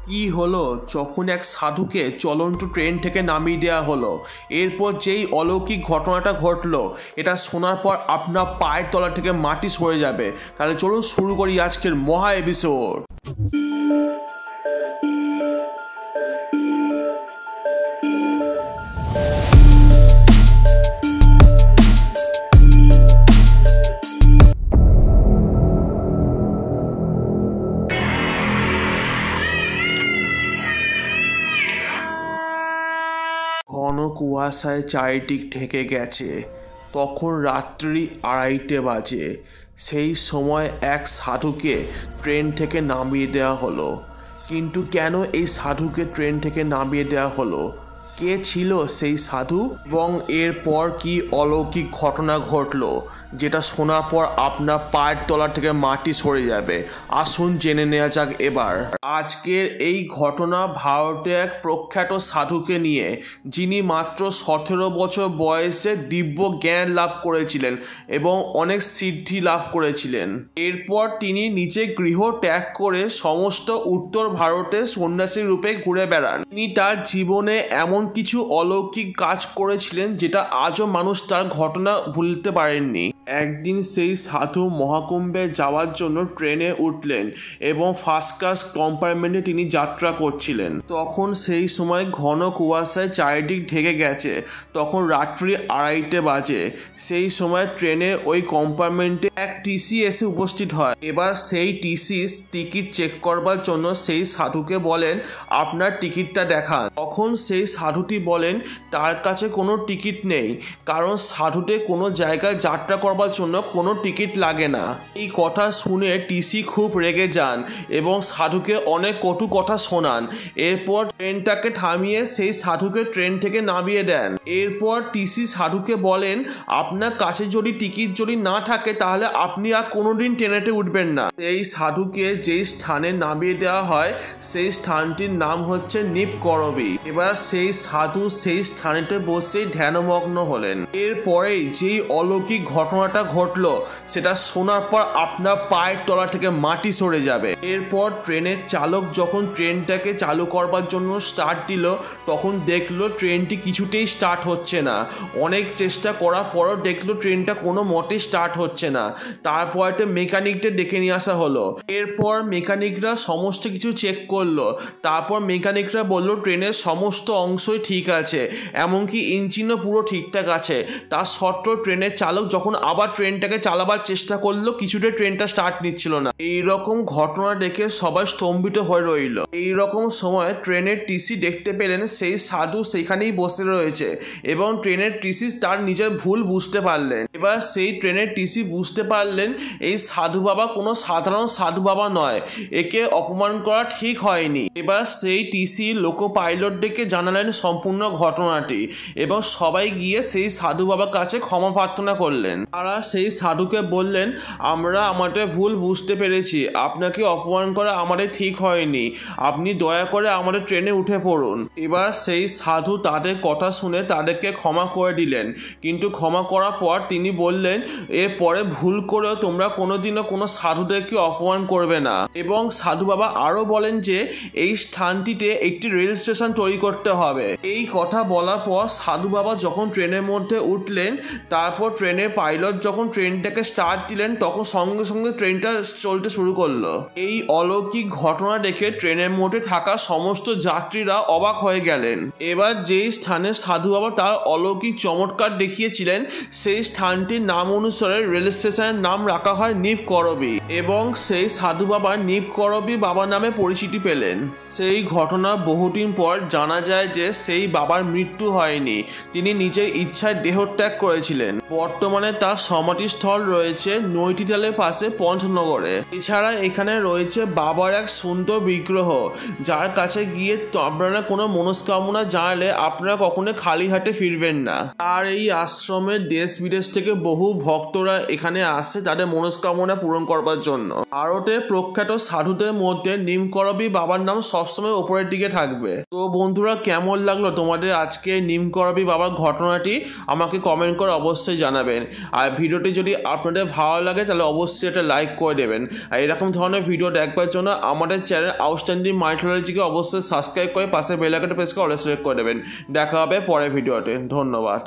কি হলো যখন এক সাধুকে চলন্ত ট্রেন থেকে নামিয়ে দেওয়া হলো, এরপর যেই অলৌকিক ঘটনাটা ঘটলো এটা শোনার পর আপনার পায়ের তলা থেকে মাটি সরে যাবে। তাহলে চলুন শুরু করি আজকের মহা এপিসোড। ঘন কুয়াশায় চারিদিক ঢেকে গেছে। তখন রাত্রি 2:30 বাজে। সেই সময় এক সাধুকে ট্রেন থেকে নামিয়ে দেওয়া হলো। কিন্তু কেন এই সাধুকে ট্রেন থেকে নামিয়ে দেওয়া হলো? কে ছিল সেই সাধু এবং এরপর কি অলৌকিক ঘটনা ঘটলো যেটা শোনার পর আপনার পায়ের তলা থেকে মাটি সরে যাবে? আসুন জেনে নেওয়া যাক এবার। আজকের এই ঘটনা ভারতে এক প্রখ্যাত সাধুকে নিয়ে, যিনি মাত্র 17 বছর বয়সে দিব্য জ্ঞান লাভ করেছিলেন এবং অনেক সিদ্ধি লাভ করেছিলেন। এরপর তিনি নিজে গৃহ ত্যাগ করে সমস্ত উত্তর ভারতে সন্ন্যাসী রূপে ঘুরে বেড়ান। তিনি তার জীবনে এমন কিছু অলৌকিক কাজ করেছিলেন যেটা আজও মানুষ তার ঘটনা ভুলতে পারেননি। একদিন সেই সাধু মহাকুম্ভে যাওয়ার জন্য ট্রেনে উঠলেন এবং ফার্স্ট ক্লাস কম্পার্টমেন্টে তিনি যাত্রা করছিলেন। তখন সেই সময় ঘন কুয়াশায় চারিদিক ঢেকে গেছে। তখন রাত্রি 2:30 বাজে। সেই সময় ট্রেনে ওই কম্পার্টমেন্টে এক টিসি এসে উপস্থিত হয়। এবার সেই টিসি টিকিট চেক করবার জন্য সেই সাধুকে বলেন, আপনার টিকিটটা দেখান। তখন সেই সাধুটি বলেন তার কাছে কোনো টিকিট নেই, কারণ সাধুতে কোনো জায়গায় যাত্রা করবার জন্য কোনো টিকিট লাগে না। এই কথা শুনে টিসি খুব রেগে যান এবং সাধুকে অনেক কটু কথা শোনান। এরপর ট্রেনটাকে থামিয়ে সেই সাধুকে ট্রেন থেকে নামিয়ে দেন। এরপর টিসি সাধুকে বলেন, আপনার কাছে যদি টিকিট না থাকে তাহলে আপনি আর কোনোদিন ট্রেনেতে উঠবেন না। এই সাধুকে যেই স্থানে নামিয়ে দেওয়া হয় সেই স্থানটির নাম হচ্ছে নিপকরবী। এবার সেই সাধু সেই স্থানেতে বসেই ধ্যানমগ্ন হলেন। এরপরেই যেই অলৌকিক ঘটনাটা ঘটলো সেটা শোনার পর আপনার পায়ের তলা থেকে মাটি সরে যাবে। এরপর ট্রেনের চালক যখন ট্রেনটাকে চালু করবার জন্য স্টার্ট দিল, তখন দেখলো ট্রেনটি কিছুতেই স্টার্ট হচ্ছে না। অনেক চেষ্টা করার পরও দেখলো ট্রেনটা কোনো মতেই স্টার্ট হচ্ছে না। তারপর একটা মেকানিকদের ডেকে নিয়ে আসা হলো। এরপর মেকানিকরা সমস্ত কিছু চেক করলো। তারপর মেকানিকরা বললো ট্রেনের সমস্ত অংশই ঠিক আছে, এমনকি ইঞ্জিনও পুরো ঠিকঠাক আছে। তার সত্ত্বেও ট্রেনের চালক যখন আবার ট্রেনটাকে চালাবার চেষ্টা করলো, কিছুতে ট্রেনটা স্টার্ট নিচ্ছিল না। এইরকম ঘটনা দেখে সবাই স্তম্ভিত হয়ে রইল। এইরকম সময় ট্রেনের টিসি দেখতে পেলেন সেই সাধু সেখানেই বসে রয়েছে এবং ট্রেনের টিসি তার নিজের ভুল বুঝতে পারলেন। এবার সেই ট্রেনের টিসি বুঝতে পারলেন এই সাধু বাবা কোনো সাধারণ সাধু বাবা নয়, একে অপমান করা ঠিক হয়নি। এবার সেই টিসি লোকো পাইলটদেরকে জানালেন সম্পূর্ণ ঘটনাটি এবং সবাই গিয়ে সেই সাধু বাবার কাছে ক্ষমা প্রার্থনা করলেন। তারা সেই সাধুকে বললেন, আমরা আমাদের ভুল বুঝতে পেরেছি, আপনাকে অপমান করা আমাদের ঠিক হয়নি, আপনি দয়া করে আমাদের ট্রেনে উঠে পড়ুন। এবার সেই সাধু তাদের কথা শুনে তাদেরকে ক্ষমা করে দিলেন। কিন্তু ক্ষমা করার পর তিনি বললেন, এরপরে ভুল করেও তোমরা কোনোদিনও কোনো সাধুদেরকে অপমান করবে না। এবং সাধু বাবা আরও বলেন যে এই স্থানটিতে একটি রেল স্টেশন তৈরি করতে হবে। এই কথা বলার পর সাধু বাবা যখন ট্রেনের মধ্যে উঠলেন, তারপর ট্রেনের পাইলট যখন ট্রেনটাকে স্টার্ট দিলেন, তখন সঙ্গে সঙ্গে ট্রেনটা চলতে শুরু করলো। এই অলৌকিক ঘটনা দেখে ট্রেনের মধ্যে থাকা সমস্ত যাত্রীরা অবাক হয়ে গেলেন। এবার যেই স্থানে সাধু বাবা তার অলৌকিক চমৎকার দেখিয়েছিলেন সেই স্থানটির নাম অনুসারে রেল স্টেশনের নাম রাখা হয় নিপকরবী এবং সেই সাধু বাবা নিপকরবী বাবা নামে পরিচিতি পেলেন। সেই ঘটনা বহুদিন পর জানা যায় যে সেই বাবার মৃত্যু হয়নি, তিনি নিজের ইচ্ছায় দেহত্যাগ করেছিলেন। বর্তমানে তার সমাধিস্থল রয়েছে নৈটিতালের পাশে পঞ্চনগরে। এছাড়া এখানে রয়েছে বাবার এক সুন্দর বিগ্রহ, যার কাছে গিয়ে আপনারা কোনো মনস্কামনা জানালে আপনারা কখনো খালি হাতে ফিরবেন না। আর এই আশ্রমে দেশ বিদেশ থেকে বহু ভক্তরা এখানে আসে তাদের মনস্কামনা পূরণ করবার জন্য। ভারতের প্রখ্যাত সাধুদের মধ্যে নিমকরবী বাবার নাম সবসময় উপরের দিকে থাকবে। তো বন্ধুরা, কেমন লাগলো তোমাদের আজকে নিমকরবী বাবার ঘটনাটি আমাকে কমেন্ট করে অবশ্যই জানাবেন। আর আর ভিডিওটি যদি আপনাদের ভালো লাগে তাহলে অবশ্যই একটা লাইক করে দেবেন। আর এরকম ধরনের ভিডিও দেখবার জন্য আমাদের চ্যানেল আউটস্ট্যান্ডিং মাইথোলজিকে অবশ্যই সাবস্ক্রাইব করে পাশে বেল আইকনটা প্রেস করে অল সিলেক্ট করে দেবেন। দেখা হবে পরের ভিডিওতে। ধন্যবাদ।